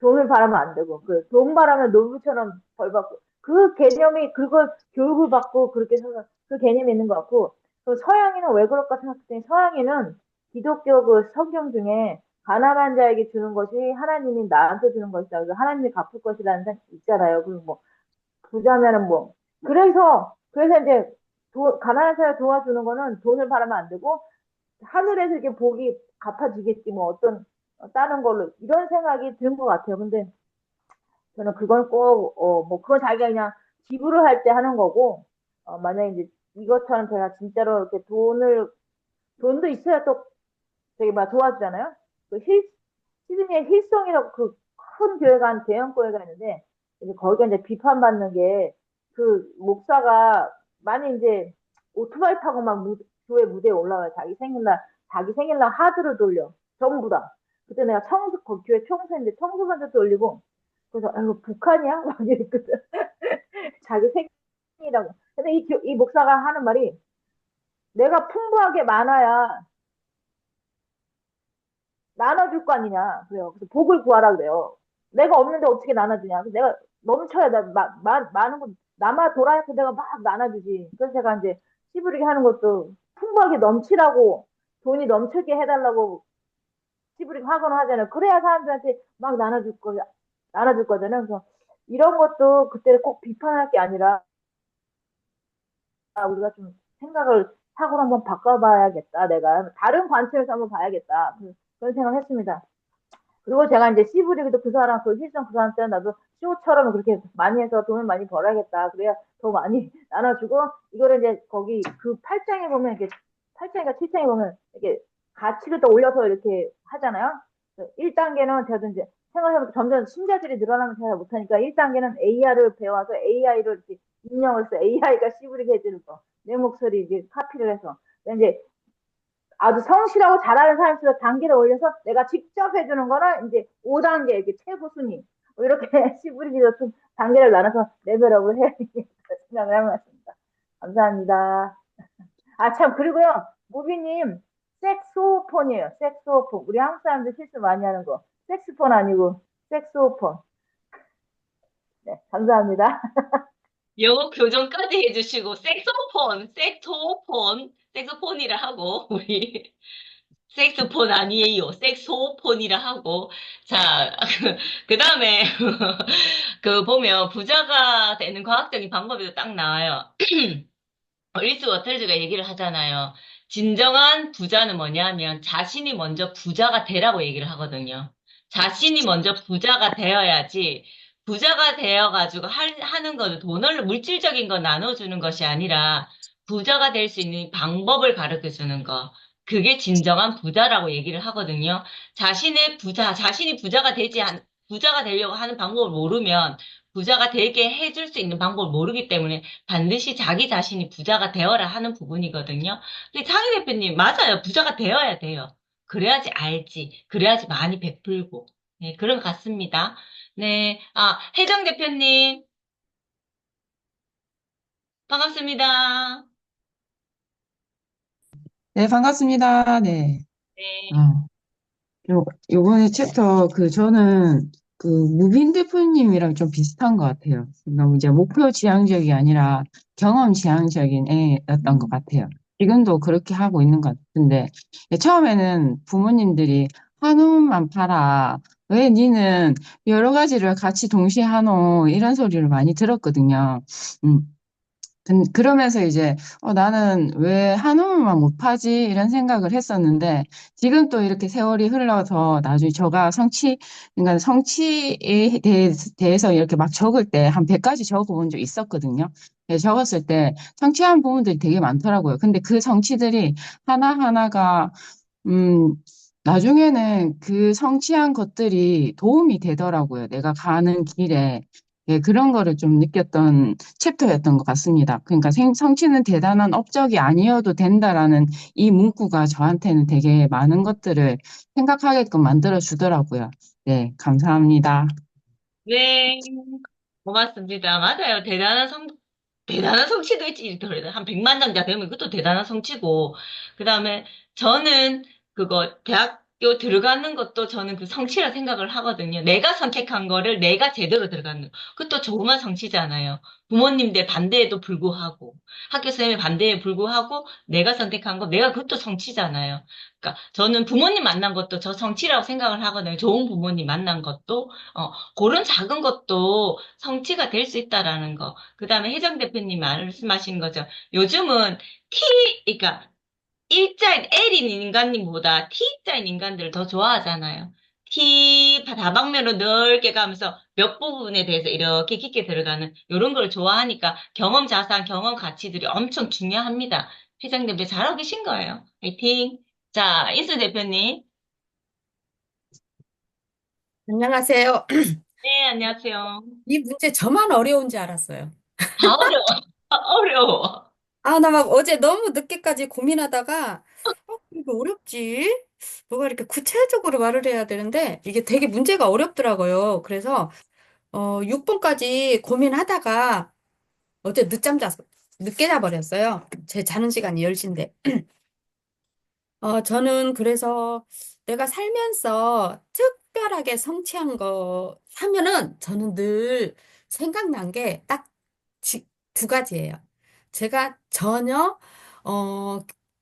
돈을 바라면 안 되고, 돈 바라면 노부처럼 벌 받고, 그 개념이, 그걸 교육을 받고 그렇게 해서 그 개념이 있는 것 같고, 그 서양인은 왜 그럴까 생각했더니, 서양인은 기독교 그 성경 중에 가난한 자에게 주는 것이 하나님이 나한테 주는 것이다. 그래서 하나님이 갚을 것이라는 생각 있잖아요. 그리고 뭐, 부자면은 뭐. 그래서 이제 가난한 사람 도와주는 거는 돈을 바라면 안 되고, 하늘에서 이렇게 복이 갚아지겠지, 뭐 어떤, 다른 걸로. 이런 생각이 드는 것 같아요. 근데 저는 그건 꼭, 뭐, 그건 자기가 그냥 기부를 할 때 하는 거고, 만약에 이제 이것처럼 제가 진짜로 이렇게 돈도 있어야 또 되게 막 도와주잖아요. 시드니에 힐성이라고 그 큰 교회가, 한 대형 교회가 있는데, 이제 거기가 이제 비판받는 게, 그 목사가 많이 이제 오토바이 타고 막 교회 무대에 올라와요. 자기 생일날 하드를 돌려. 전부 다. 그때 내가 거기 교회 청소인데 청소반도 돌리고, 그래서 아이고 북한이야? 막 이랬거든. 자기 생일이라고. 근데 이 목사가 하는 말이, 내가 풍부하게 많아야 나눠줄 거 아니냐. 그래요. 그래서 복을 구하라 그래요. 내가 없는데 어떻게 나눠주냐. 그래서 내가 넘쳐야 많은 거, 남아 돌아야 내가 막 나눠주지. 그래서 제가 이제 씨부리게 하는 것도 풍부하게 넘치라고, 돈이 넘치게 해달라고 씨부리게 하거나 하잖아요. 그래야 사람들한테 막 나눠줄 거잖아요. 그래서 이런 것도 그때 꼭 비판할 게 아니라, 우리가 좀 생각을, 사고를 한번 바꿔봐야겠다. 내가 다른 관점에서 한번 봐야겠다. 그런 생각을 했습니다. 그리고 제가 이제 씨부리기도 그 사람, 그 실성 그 사람 때는 나도 쇼처럼 그렇게 많이 해서 돈을 많이 벌어야겠다. 그래야 더 많이 나눠주고, 이거를 이제 거기 그 8장에 보면 이렇게, 8장인가 7장에 보면 이렇게 가치를 더 올려서 이렇게 하잖아요. 1단계는 제가 이제 생각해보면 점점 신자들이 늘어나면 제가 못하니까 1단계는 AR을 배워서 AI를 이렇게 입력을 해서 AI가 씨부리게 해주는 거. 내 목소리 이제 카피를 해서. 이제 아주 성실하고 잘하는 사람일수록 단계를 올려서 내가 직접 해주는 거는 이제 5단계 이렇게 최고 순위 뭐 이렇게 시부리기도 좀 단계를 나눠서 레벨업을 해야 되겠다 생각을 하고 있습니다. 감사합니다. 아, 참, 그리고요, 무비님, 색소폰이에요. 색소폰. 우리 한국 사람들 실수 많이 하는 거. 색스폰 아니고, 색소폰. 네, 감사합니다. 영어 교정까지 해주시고, 색소폰이라 하고, 우리, 색소폰 아니에요. 색소폰이라 하고. 자, 그 다음에, 그 보면 부자가 되는 과학적인 방법이 딱 나와요. 리스 워털즈가 얘기를 하잖아요. 진정한 부자는 뭐냐면 자신이 먼저 부자가 되라고 얘기를 하거든요. 자신이 먼저 부자가 되어야지 부자가 되어가지고 하는 거는 돈을 물질적인 거 나눠주는 것이 아니라 부자가 될 수 있는 방법을 가르쳐 주는 거. 그게 진정한 부자라고 얘기를 하거든요. 자신이 부자가 되려고 하는 방법을 모르면 부자가 되게 해줄 수 있는 방법을 모르기 때문에 반드시 자기 자신이 부자가 되어라 하는 부분이거든요. 근데 창희 대표님, 맞아요. 부자가 되어야 돼요. 그래야지 알지. 그래야지 많이 베풀고. 네, 그런 것 같습니다. 네, 혜정 대표님, 반갑습니다. 네, 반갑습니다. 네. 네, 어, 요번에 챕터, 저는, 무빈 대표님이랑 좀 비슷한 것 같아요. 너무 이제 목표 지향적이 아니라 경험 지향적인 애였던 것 같아요. 지금도 그렇게 하고 있는 것 같은데, 처음에는 부모님들이 한우만 팔아. 왜 니는 여러 가지를 같이 동시에 하노? 이런 소리를 많이 들었거든요. 음, 그러면서 이제 나는 왜 한우만 못 파지? 이런 생각을 했었는데 지금 또 이렇게 세월이 흘러서 나중에 그러니까 성취에 대해서 이렇게 막 적을 때 한 100가지 적어본 적 있었거든요. 적었을 때 성취한 부분들이 되게 많더라고요. 근데 그 성취들이 하나하나가 음, 나중에는 그 성취한 것들이 도움이 되더라고요. 내가 가는 길에. 예, 그런 거를 좀 느꼈던 챕터였던 것 같습니다. 그러니까 성취는 대단한 업적이 아니어도 된다라는 이 문구가 저한테는 되게 많은 것들을 생각하게끔 만들어 주더라고요. 네, 감사합니다. 네, 고맙습니다. 맞아요. 대단한 성취도 있지. 한 100만 장자 되면 그것도 대단한 성취고. 그 다음에 저는 대학교 들어가는 것도 저는 그 성취라 생각을 하거든요. 내가 선택한 거를 내가 제대로 들어가는 거. 그것도 조그만 성취잖아요. 부모님들 반대에도 불구하고, 학교 선생님의 반대에 불구하고, 내가 선택한 거, 내가 그것도 성취잖아요. 그러니까 저는 부모님 만난 것도 저 성취라고 생각을 하거든요. 좋은 부모님 만난 것도, 그런 작은 것도 성취가 될 수 있다라는 거. 그 다음에 혜정 대표님 말씀하신 거죠. 요즘은 그러니까 L인 인간님보다 T자인 인간들을 더 좋아하잖아요. 다방면으로 넓게 가면서 몇 부분에 대해서 이렇게 깊게 들어가는 이런 걸 좋아하니까 경험 자산, 경험 가치들이 엄청 중요합니다. 혜정 대표 잘하고 계신 거예요. 화이팅! 자, 인수 대표님. 안녕하세요. 네, 안녕하세요. 이 문제 저만 어려운 줄 알았어요. 다 어려워. 어려워. 아, 나 막 어제 너무 늦게까지 고민하다가, 이거 어렵지? 뭐가 이렇게 구체적으로 말을 해야 되는데, 이게 되게 문제가 어렵더라고요. 그래서, 6번까지 고민하다가, 어제 늦게 자버렸어요. 제 자는 시간이 10시인데. 저는 그래서 내가 살면서 특별하게 성취한 거 하면은 저는 늘 생각난 게 딱 두 가지예요. 제가 전혀, 어,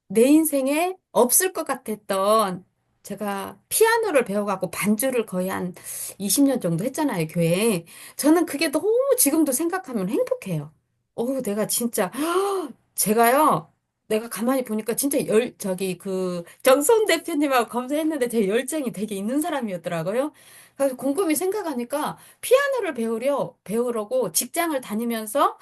내 인생에 없을 것 같았던 제가 피아노를 배워갖고 반주를 거의 한 20년 정도 했잖아요, 교회에. 저는 그게 너무 지금도 생각하면 행복해요. 내가 진짜, 제가요. 내가 가만히 보니까 진짜 정선 대표님하고 검사했는데 제 열정이 되게 있는 사람이었더라고요. 그래서 곰곰이 생각하니까 피아노를 배우려고 직장을 다니면서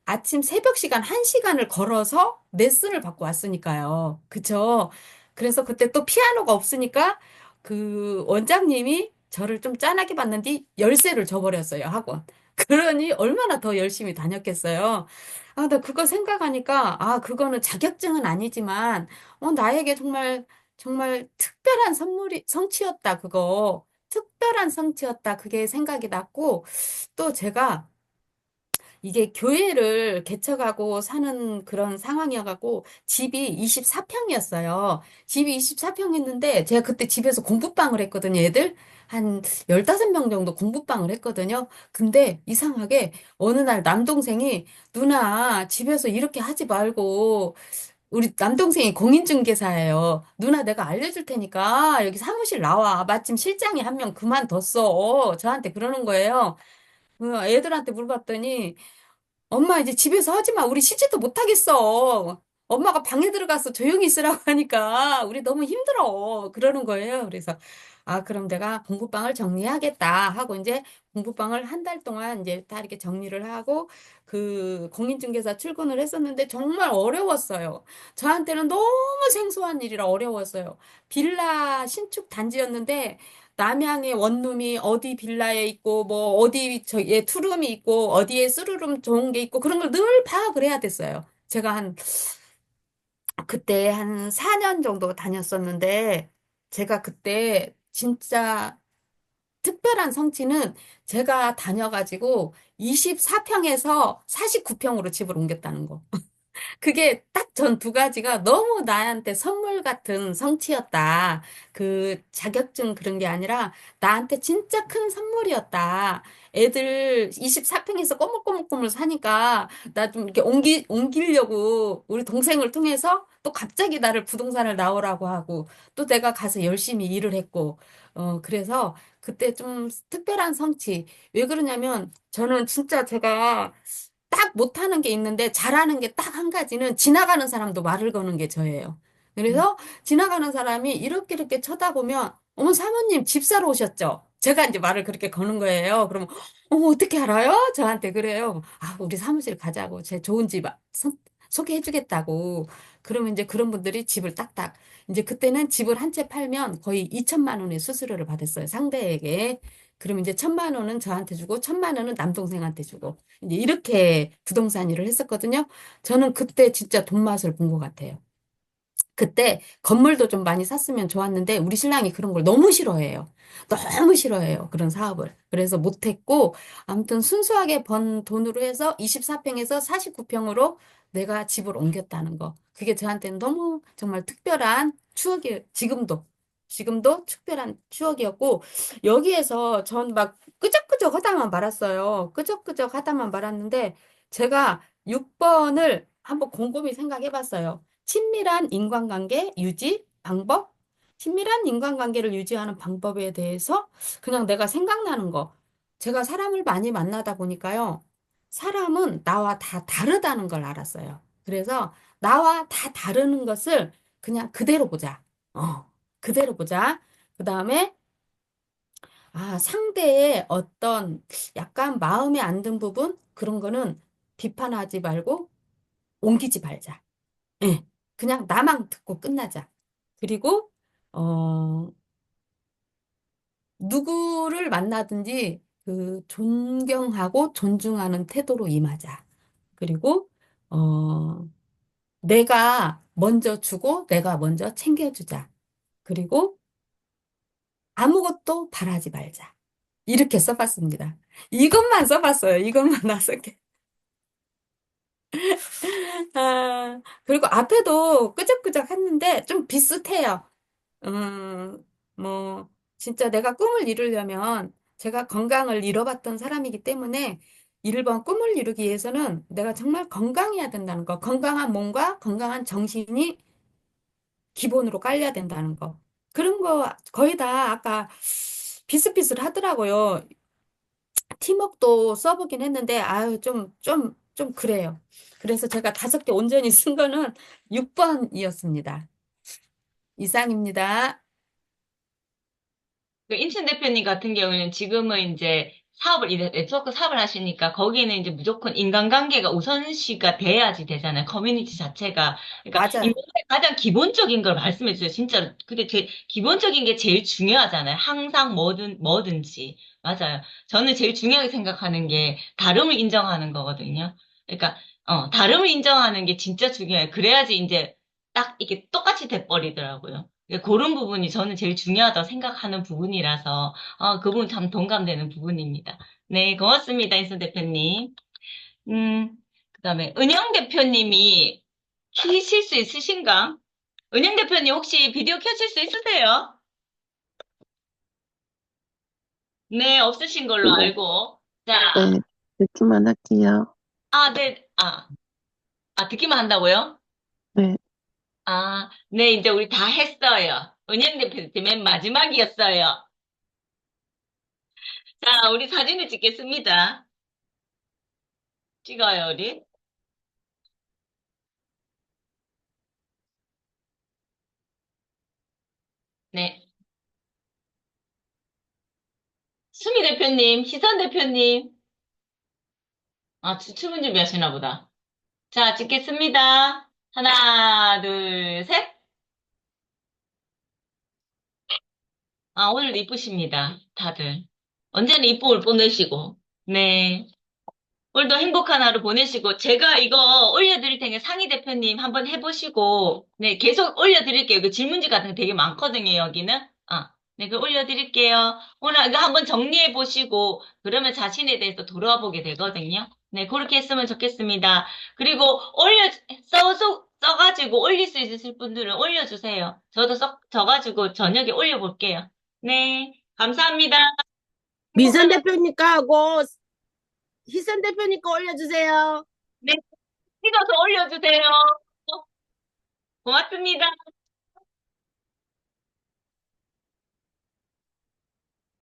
아침 새벽 시간 1시간을 걸어서 레슨을 받고 왔으니까요. 그쵸? 그래서 그때 또 피아노가 없으니까 그 원장님이 저를 좀 짠하게 봤는데 열쇠를 줘버렸어요, 학원. 그러니 얼마나 더 열심히 다녔겠어요. 아, 나 그거 생각하니까, 아, 그거는 자격증은 아니지만, 나에게 정말, 정말 특별한 성취였다, 그거. 특별한 성취였다, 그게 생각이 났고, 또 제가 이게 교회를 개척하고 사는 그런 상황이어갖고 집이 24평이었어요. 집이 24평이었는데 제가 그때 집에서 공부방을 했거든요. 애들 한 15명 정도 공부방을 했거든요. 근데 이상하게 어느 날 남동생이 누나 집에서 이렇게 하지 말고 우리 남동생이 공인중개사예요. 누나 내가 알려줄 테니까 여기 사무실 나와. 마침 실장이 한 명 그만뒀어. 저한테 그러는 거예요. 애들한테 물어봤더니 엄마 이제 집에서 하지 마. 우리 쉬지도 못하겠어. 엄마가 방에 들어가서 조용히 있으라고 하니까 우리 너무 힘들어. 그러는 거예요. 그래서 아, 그럼 내가 공부방을 정리하겠다 하고 이제 공부방을 한 달 동안 이제 다 이렇게 정리를 하고 그 공인중개사 출근을 했었는데 정말 어려웠어요. 저한테는 너무 생소한 일이라 어려웠어요. 빌라 신축 단지였는데 남양의 원룸이 어디 빌라에 있고 뭐 어디 저에 투룸이 있고 어디에 쓰루룸 좋은 게 있고 그런 걸 늘 파악을 해야 됐어요. 제가 그때 한 4년 정도 다녔었는데 제가 그때 진짜 특별한 성취는 제가 다녀가지고 24평에서 49평으로 집을 옮겼다는 거. 그게 딱 전 두 가지가 너무 나한테 선물 같은 성취였다. 그 자격증 그런 게 아니라 나한테 진짜 큰 선물이었다. 애들 24평에서 꼬물꼬물꼬물 사니까 나 좀 이렇게 옮기려고 우리 동생을 통해서 또 갑자기 나를 부동산을 나오라고 하고 또 내가 가서 열심히 일을 했고 그래서 그때 좀 특별한 성취. 왜 그러냐면 저는 진짜 제가 딱 못하는 게 있는데 잘하는 게 딱 한 가지는 지나가는 사람도 말을 거는 게 저예요. 그래서 지나가는 사람이 이렇게 이렇게 쳐다보면 어머 사모님 집 사러 오셨죠? 제가 이제 말을 그렇게 거는 거예요. 그러면 어머 어떻게 알아요? 저한테 그래요. 아 우리 사무실 가자고 제 좋은 집 소개해 주겠다고. 그러면 이제 그런 분들이 집을 딱딱 이제 그때는 집을 한 채 팔면 거의 2천만 원의 수수료를 받았어요. 상대에게. 그러면 이제 1,000만 원은 저한테 주고 1,000만 원은 남동생한테 주고 이제 이렇게 부동산 일을 했었거든요. 저는 그때 진짜 돈 맛을 본 것 같아요. 그때 건물도 좀 많이 샀으면 좋았는데 우리 신랑이 그런 걸 너무 싫어해요. 너무 싫어해요. 그런 사업을. 그래서 못했고 아무튼 순수하게 번 돈으로 해서 24평에서 49평으로 내가 집을 옮겼다는 거. 그게 저한테는 너무 정말 특별한 추억이 지금도 특별한 추억이었고 여기에서 전 막 끄적끄적 하다만 말았어요. 끄적끄적 하다만 말았는데 제가 6번을 한번 곰곰이 생각해 봤어요. 친밀한 인간관계 유지 방법? 친밀한 인간관계를 유지하는 방법에 대해서 그냥 내가 생각나는 거. 제가 사람을 많이 만나다 보니까요. 사람은 나와 다 다르다는 걸 알았어요. 그래서 나와 다 다르는 것을 그냥 그대로 보자. 그대로 보자. 그 다음에 상대의 어떤 약간 마음에 안 든 부분? 그런 거는 비판하지 말고 옮기지 말자. 예, 그냥 나만 듣고 끝나자. 그리고, 어, 누구를 만나든지 존경하고 존중하는 태도로 임하자. 그리고, 어, 내가 먼저 주고 내가 먼저 챙겨주자. 그리고 아무것도 바라지 말자. 이렇게 써봤습니다. 이것만 써봤어요. 이것만 나서 그리고 앞에도 끄적끄적 했는데 좀 비슷해요. 음, 뭐, 진짜 내가 꿈을 이루려면 제가 건강을 잃어봤던 사람이기 때문에 1번 꿈을 이루기 위해서는 내가 정말 건강해야 된다는 거. 건강한 몸과 건강한 정신이 기본으로 깔려야 된다는 거. 그런 거 거의 다 아까 비슷비슷하더라고요. 팀웍도 써보긴 했는데, 아유, 좀 좀 그래요. 그래서 제가 5개 온전히 쓴 거는 6번이었습니다. 이상입니다. 그 인천 대표님 같은 경우는 지금은 이제 사업을, 이 네트워크 사업을 하시니까 거기에는 이제 무조건 인간관계가 우선시가 돼야지 되잖아요. 커뮤니티 자체가. 그러니까 맞아요. 인간의 가장 기본적인 걸 말씀해 주세요. 진짜로. 근데 기본적인 게 제일 중요하잖아요. 항상 뭐든지. 맞아요. 저는 제일 중요하게 생각하는 게 다름을 인정하는 거거든요. 그러니까, 다름을 인정하는 게 진짜 중요해요. 그래야지 이제 딱 이게 똑같이 돼버리더라고요. 그런 부분이 저는 제일 중요하다고 생각하는 부분이라서, 그 부분 참 동감되는 부분입니다. 네, 고맙습니다, 인선 대표님. 그다음에 은영 대표님이 키실 수 있으신가? 은영 대표님 혹시 비디오 켜실 수 있으세요? 네, 없으신 걸로 알고. 자, 네, 듣기만 할게요. 네, 듣기만 한다고요? 네. 네, 이제 우리 다 했어요. 은영 대표님 맨 마지막이었어요. 자, 우리 사진을 찍겠습니다. 찍어요, 우리. 네. 수미 대표님, 희선 대표님. 추측은 준비하시나 보다. 자, 찍겠습니다. 하나, 둘, 셋. 오늘도 이쁘십니다. 다들. 언제나 이쁨을 뽐내시고. 네. 오늘도 행복한 하루 보내시고, 제가 이거 올려드릴 테니까 상희 대표님 한번 해보시고, 네, 계속 올려드릴게요. 그 질문지 같은 거 되게 많거든요, 여기는. 네, 그 올려드릴게요. 오늘 이거 한번 정리해보시고, 그러면 자신에 대해서 돌아와 보게 되거든요. 네, 그렇게 했으면 좋겠습니다. 그리고 써가지고 올릴 수 있으실 분들은 올려주세요. 저도 써가지고 저녁에 올려볼게요. 네, 감사합니다. 민선 대표님 거하고 희선 대표님 거 올려주세요. 네, 찍어서 올려주세요. 고맙습니다.